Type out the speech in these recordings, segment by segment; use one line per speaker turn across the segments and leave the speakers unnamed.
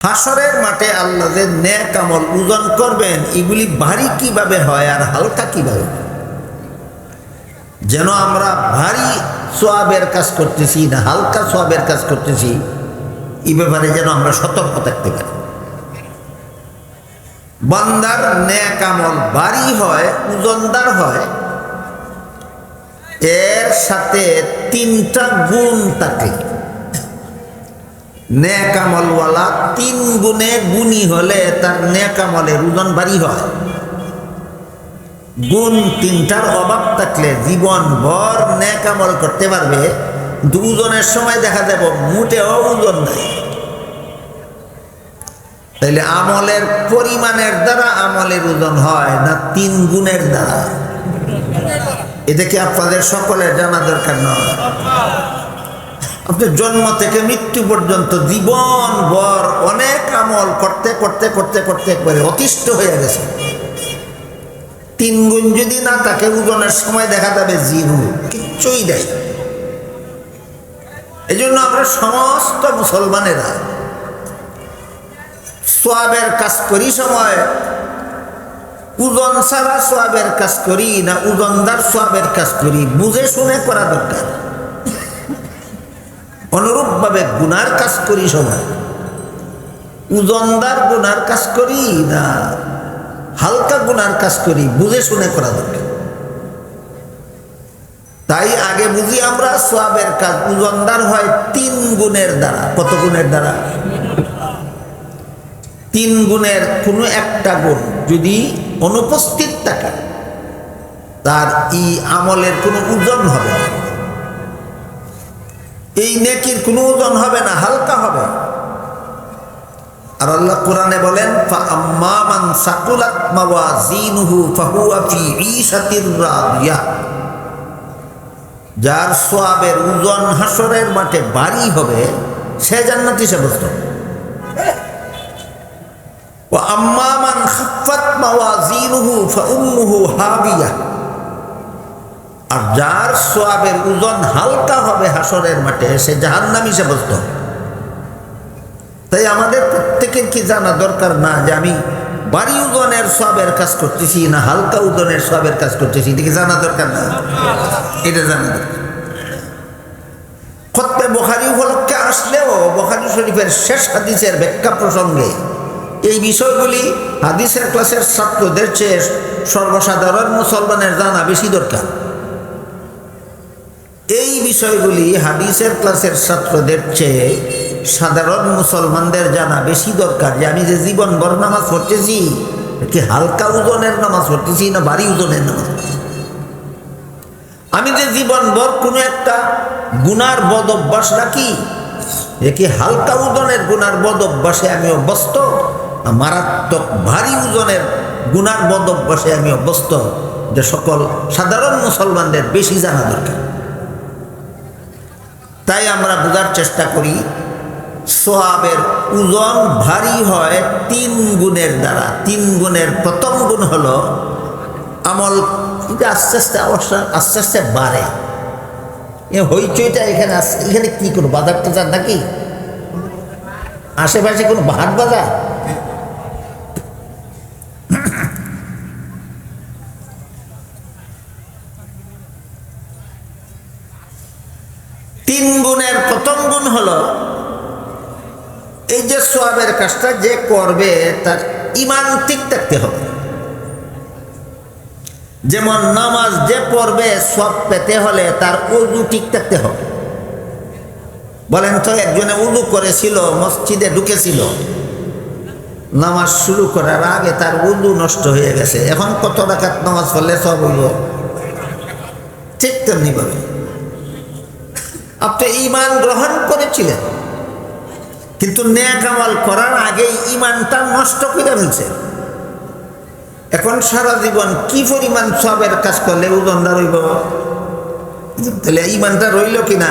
হাসরের মাঠে আল্লাহ যে নেক আমল ওজন করবেন, এগুলি ভারী কিভাবে হয় আর হালকা কিভাবে, যেন আমরা ভারী সোয়াবের কাজ করতেছি না হালকা সোয়াবের কাজ করতেছি, এই ব্যাপারে যেন আমরা সতর্ক থাকতে পারি। বান্দার নেক আমল ভারী হয়, ওজনদার হয়, এর সাথে তিনটা গুণ থাকে। নেক আমলওয়ালা 3 গুণে গুণী হলে তার নেক আমলের ওজন ভারী হয়। গুণ 3টার অভাব থাকলে জীবন ভর নেক আমল করতে পারবে, কিন্তু ওজনের সময় দেখা যাব মোটেও ওজন নাই। তাইলে আমলের পরিমাণের দ্বারা আমলের ওজন হয় না 3 গুণের দ্বারা? এটা কি আপনাদের সকলের জানা দরকার নয়? আপনি জন্ম থেকে মৃত্যু পর্যন্ত জীবন ভর অনেক আমল করতে করতে করতে করতে একবারে অতিষ্ঠ হয়ে গেছে। 3 গুণ যদি না থাকে ওজনের সময় দেখা যাবে জিরো, কিচ্ছুই দেয়। এই জন্য আমরা সমস্ত মুসলমানেরা সোয়াবের কাজ করি সময় ওজন ছাড়া সোয়াবের কাজ করি না ওজনদার সোয়াবের কাজ করি, বুঝে শুনে করা দরকার। অনুরূপভাবে গুনার কাজ করি সময় ওজনদার গুনার কাজ করি না হালকা গুনার কাজ করি, বুঝে শুনে করা দরকার। তাই আগে বুঝি আমরা সোয়াবের কাজ ওজনদার হয় 3 গুণের দ্বারা। কত গুণের দ্বারা? 3 গুণের কোনো একটা গুণ যদি অনুপস্থিত থাকে তার এই আমলের কোনো ওজন হবে না, এই নেকির কোনো ওজন হবে না, হালকা হবে। আর আল্লাহ কোরআনে বলেন, ফাআম্মা মান সাকুলাত মাওয়াজিনুহু ফাহুয়া ফি ঈশাতির রাদিয়াহ, যার সোয়াবের ওজন হাসরের মাঠে ভারী হবে সে জান্নাতি সাব্যস্ত। ওয়া আম্মা মান খাফফাত মাওয়াজিনুহু ফাউম্মুহু হাবিয়া, আর যার সোয়াবের ওজন হালকা হবে হাসরের মাঠে সে জাহান্নামী সাব্যস্ত। তাই আমাদের প্রত্যেকের কি জানা দরকার না যে আমি ভারী ওজনের সোয়াবের কাজ করতেছি না হালকা ওজনের সোয়াবের কাজ করতেছি? এটা কি জানা দরকার না? এটা জানা দরকার। খুতবে বুখারী উপলক্ষে আসলেও বুখারী শরীফের শেষ হাদিসের ব্যাখ্যা প্রসঙ্গে এই বিষয়গুলি হাদিসের ক্লাসের ছাত্রদের চেয়ে সর্বসাধারণ মুসলমানের জানা বেশি দরকার। এই বিষয়গুলি হাদিসের ক্লাসের ছাত্রদের চেয়ে সাধারণ মুসলমানদের জানা বেশি দরকার, যে আমি যে জীবনভর নামাজ পড়তেছি কি হালকা ওজনের নামাজ পড়তেছি না ভারী ওজনের নামাজ। আমি যে জীবনভর কোনো একটা গুনার বদ অভ্যাস রাখি, এ কি হালকা ওজনের গুনার বদ অভ্যাসে আমি অভ্যস্ত না মারাত্মক ভারী ওজনের গুনার বদ অভ্যাসে আমি অভ্যস্ত? যে সকল সাধারণ মুসলমানদের বেশি জানা দরকার। তাই আমরা বোঝার চেষ্টা করি সোয়াবের ওজন ভারী হয় 3 গুণের দ্বারা। 3 গুণের প্রথম গুণ হলো আমল আস্তে আস্তে বাড়ে। এ হইচইটা এখানে এখানে কি করবো? বাজার টাজার নাকি আশেপাশে কোনো হাট বাজার? তিন গুণের প্রথম গুণ হলো এই যে সোয়াবের কাজটা যে করবে তার ঈমান ঠিক থাকতে হবে। যেমন নামাজ যে পড়বে সওয়াব পেতে হলে তার ওযু ঠিক থাকতে হবে। বলেন তো, একজনে ওযু করেছিল, মসজিদে ঢুকেছিল, নামাজ শুরু করার আগে তার ওযু নষ্ট হয়ে গেছে, এখন কত রাকাত নামাজ পড়লে সওয়াব হইব? ঠিক তেমনি ভাবে আপনি ঈমান গ্রহণ করেছিলেন, কিন্তু নেক আমল করার আগেই ঈমানটা নষ্ট করে ফেলছে। এখন সারা জীবন কি পরিমাণ সওয়াবের কাজ করলে ওজনদার হইব? তাহলে ঈমানটা রইল কিনা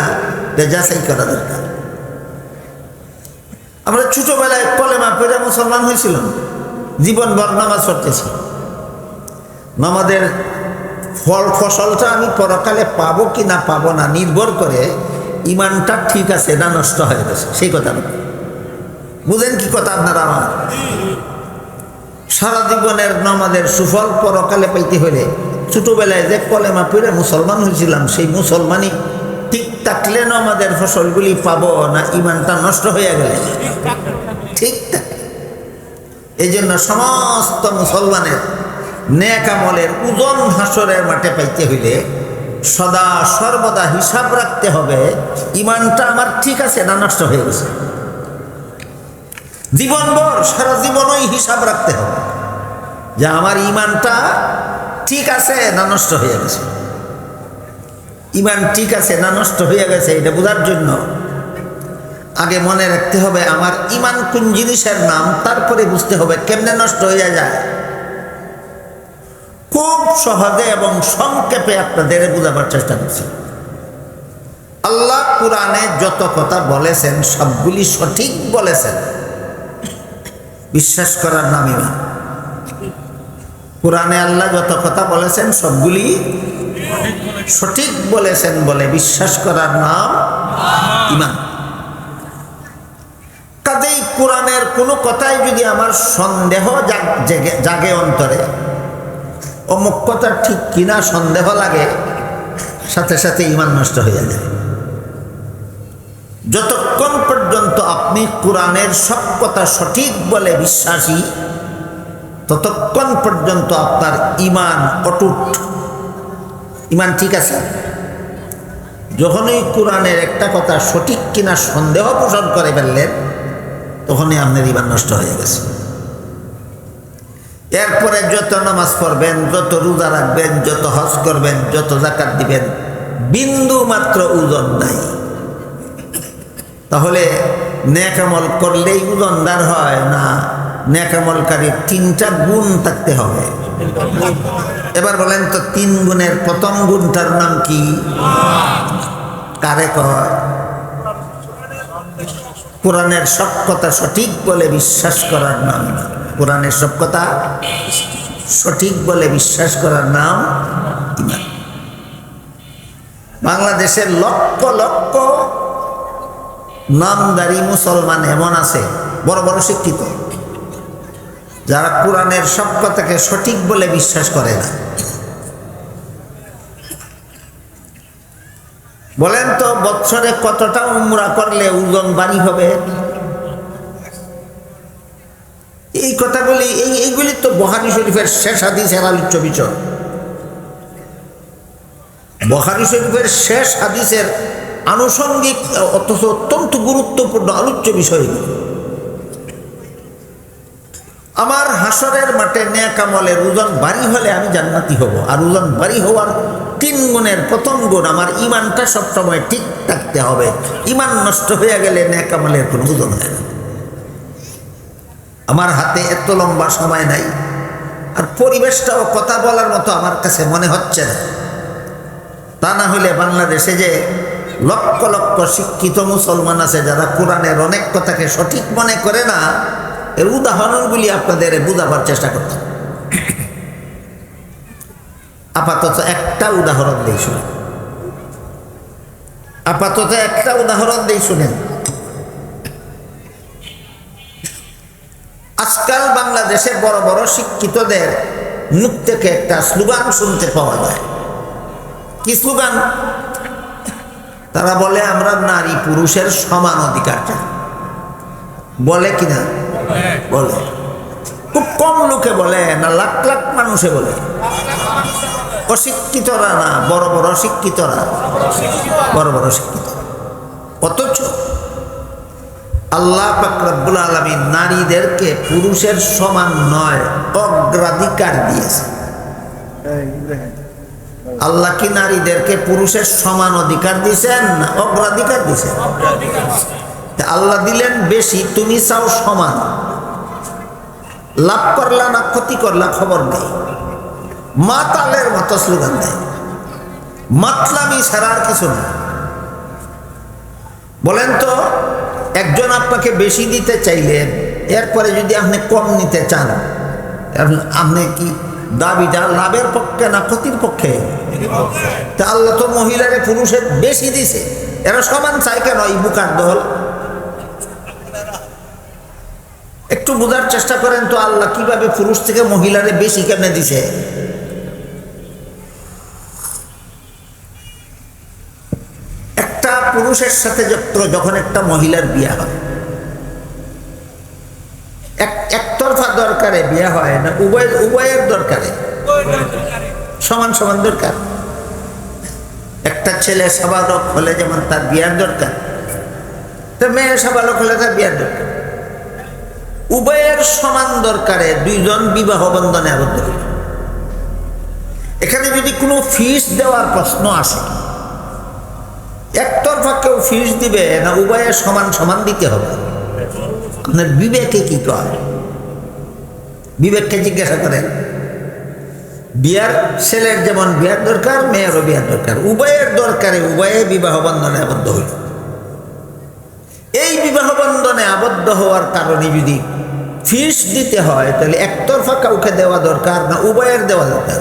যাচাই করা দরকার। আমরা ছোটবেলায় কলেমা পড়ে মুসলমান হয়েছিলাম, জীবনভর নামাজ পড়তেছি, নামাজের ফসলটা আমি পরকালে পাবো কি না পাবো না নির্ভর করে ঈমানটা ঠিক আছে না নষ্ট হয়ে গেছে সেই কথা না। বুঝেন কি কথা আপনারা আমার? সারা জীবনের নামাজের সুফল পরকালে পাইতে হলে ছোটবেলায় যে কলেমা পড়ে মুসলমান হয়েছিলাম, সেই মুসলমানই ঠিক থাকলে নামাজের ফসলগুলি পাবো, না ইমানটা নষ্ট হয়ে গেলে ঠিক থাকে। এই জন্য সমস্ত মুসলমানের নেক আমলের ওজন হাসরের মাঠে পাইতে হইলে সদা সর্বদা হিসাব রাখতে হবে, ইমানটা আমার ঠিক আছে না নষ্ট হয়ে গেছে। জীবনভর সারা জীবনই হিসাব রাখতে হবে যে আমার ইমানটা ঠিক আছে না নষ্ট হয়ে গেছে। ইমান ঠিক আছে না নষ্ট হয়ে গেছে এটা বোঝার জন্য আগে মনে রাখতে হবে আমার ইমান কোন জিনিসের নাম, তারপরে বুঝতে হবে কেমনে নষ্ট হয়ে যায়। খুব সহজে এবং সংক্ষেপে আপনাদের বোঝাবার চেষ্টা করছি। আল্লাহ কোরআনে যত কথা বলেছেন সবগুলি সঠিক বলেছেন, বিশ্বাস করার নাম ইমান। কোরআনে আল্লাহ যত কথা বলেছেন সবগুলি সঠিক বলেছেন বলে বিশ্বাস করার নাম ইমান। কাজেই কোরআনের কোনো কথাই যদি আমার সন্দেহ জাগে অন্তরে, অমুক কথা ঠিক কিনা সন্দেহ লাগে, সাথে সাথে ইমান নষ্ট হয়ে যায়। যতক্ষণ পর্যন্ত আপনি কোরআনের সব কথা সঠিক বলে বিশ্বাসী, ততক্ষণ পর্যন্ত আপনার ইমান অটুট, ইমান ঠিক আছে। যখনই কোরআনের একটা কথা সঠিক কিনা সন্দেহ পোষণ করে ফেললেন, তখনই আপনার ইমান নষ্ট হয়ে গেছে। এরপরে যত নামাজ পড়বেন, যত রোজা রাখবেন, যত হজ করবেন, যত যাকাত দিবেন, বিন্দু মাত্র ওজন নাই। তাহলে নেক আমল করলেই ওজনদার হয় না, নেক আমলকারীর তিনটা গুণ থাকতে হবে। এবার বলেন তো 3 গুণের প্রথম গুণটার নাম কি? কারে কয়? কোরআনের সব কথা সঠিক বলে বিশ্বাস করার নাম না। কোরআনের সব কথা সঠিক বলে বিশ্বাস করার নাম ইমান। বাংলাদেশের লক্ষ লক্ষ নামদারি মুসলমান এমন আছে বড় বড় শিক্ষিত, যারা কোরআনের সব কথাকে সঠিক বলে বিশ্বাস করে না। বলেন তো বৎসরে কতটা উমরা করলে ওজন বাড়ি হবে? এই কথাগুলি এইগুলি তো বুখারী শরীফের শেষ হাদিসের আলোচ্য বিষয়। বুখারী শরীফের শেষ হাদিসের আনুষঙ্গিক অথচ অত্যন্ত গুরুত্বপূর্ণ আলোচ্য বিষয়। আমার হাসরের মাঠে নেক আমলের ওজন বাড়ি হলে আমি জান্নাতি হব। আর ওজন বাড়ি হওয়ার 3 গুণের প্রথম গুণ আমার ইমানটা সবসময় ঠিক থাকতে হবে। ইমান নষ্ট হয়ে গেলে নেক আমলের কোনো ওজন হয় না। আমার হাতে এত লম্বা সময় নাই, আর পরিবেশটাও কথা বলার মতো আমার কাছে মনে হচ্ছে না। তা না হলে বাংলাদেশে যে লক্ষ লক্ষ শিক্ষিত মুসলমান আছে যারা কোরআনের অনেক কথাকে সঠিক মনে করে না, এর উদাহরণগুলি আপনাদের বোঝাবার চেষ্টা করতাম। আপাতত একটা উদাহরণ দিই শুনেন। আপাতত একটা উদাহরণ দিই শুনেন। আজকাল বাংলাদেশে বড় বড় শিক্ষিতদের মুখ থেকে একটা স্লোগান শুনতে পাওয়া যায়। কি স্লোগান? তারা বলে আমরা নারী পুরুষের সমান অধিকার চাই। বলে কিনা? বলে। খুব কম লোকে বলে না, লাখ লাখ মানুষে বলে। অশিক্ষিতরা না, বড় বড় শিক্ষিতরা, বড় বড় শিক্ষিত। অথচ আল্লাহ পাক রব্বুল আলামিন নারীদেরকে পুরুষের সমান নয় অগ্রাধিকার দিয়েছে। আল্লাহ কি নারীদেরকে পুরুষের সমান অধিকার দিয়েছেন না অগ্রাধিকার দিয়েছেন? আল্লাহ দিলেন বেশি, তুমি চাও সমান। লাভ করলা না ক্ষতি করলা খবর নেই, মাতালের মতো স্লোগান দেয়। মাতলামি ছাড়া আর কিছু না। বলেন তো একজন আপনাকে বেশি দিতে চাইলেন, এরপরে যদি আপনি কম নিতে চান, আপনি কি দাবিটা লাভের পক্ষে না ক্ষতির পক্ষে? তা আল্লাহ তো মহিলারে পুরুষের বেশি দিছে, এরা সমান চাই কেন? এই বুকার দল একটু বোঝার চেষ্টা করেন তো আল্লাহ কিভাবে পুরুষ থেকে মহিলারে বেশি কেমনে দিছে। একটা পুরুষের সাথে যখন একটা মহিলার বিয়ে হয়, একতরফা দরকারে বিয়ে হয় না, উভয়ের দরকারে সমান সমান দরকার। একটা ছেলে সাবালক হলে যেমন তার বিয়ার দরকার, তো মেয়ে সাবালক হলে তার বিয়ার দরকার। উভয়ের সমান দরকারে দুইজন বিবাহ বন্ধনে আবদ্ধ হইল। এখানে যদি কোনো ফিস দেওয়ার প্রশ্ন আসে, একতরফা কেউ ফিস দিবে না উভয়ের সমান সমান দিতে হবে? আপনার বিবেকে কি কয়? বিবেককে জিজ্ঞাসা করেন। বিয়ার ছেলের যেমন বিয়ার দরকার, মেয়েরও বিয়ার দরকার, উভয়ের দরকারে উভয়ে বিবাহ বন্ধনে আবদ্ধ হইল। এই বিবাহ বন্ধনে আবদ্ধ হওয়ার কারণে যদি ফিস দিতে হয় তাহলে একতরফা কাউকে দেওয়া দরকার না উভয়ের দেওয়া দরকার?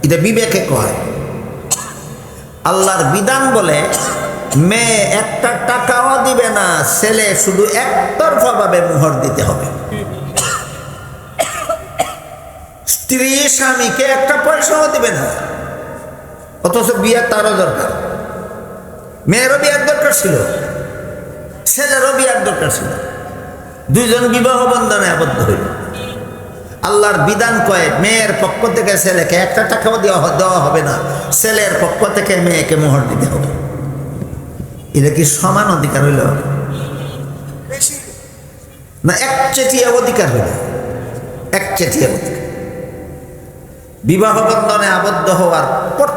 এটা বিবেকে কয়। আল্লাহর বিধান বলে মেয়ে একটা টাকাও দিবে না, ছেলে শুধু একতরফা ভাবে মোহর দিতে হবে। স্ত্রী স্বামীকে একটা পয়সাও দিবে না, অথচ বিয়ে তারও দরকার। মেয়েরও বিয়ার দরকার ছিল, ছেলেরও বিয়ার দরকার ছিল। দুইজন বিবাহ বন্ধনে আবদ্ধ হইল। আল্লাহর বিধান কয় মেয়ের পক্ষ থেকে ছেলেকে একটা টাকাও দেওয়া হবে না, ছেলের পক্ষ থেকে মেয়েকে মোহর দিতে হবে। এটা কি সমান অধিকার হইল না একচেটিয়া অধিকার হইল? একচেটিয়া অধিকার। বিবাহ বন্ধনে আবদ্ধ হওয়ার প্রত্যেক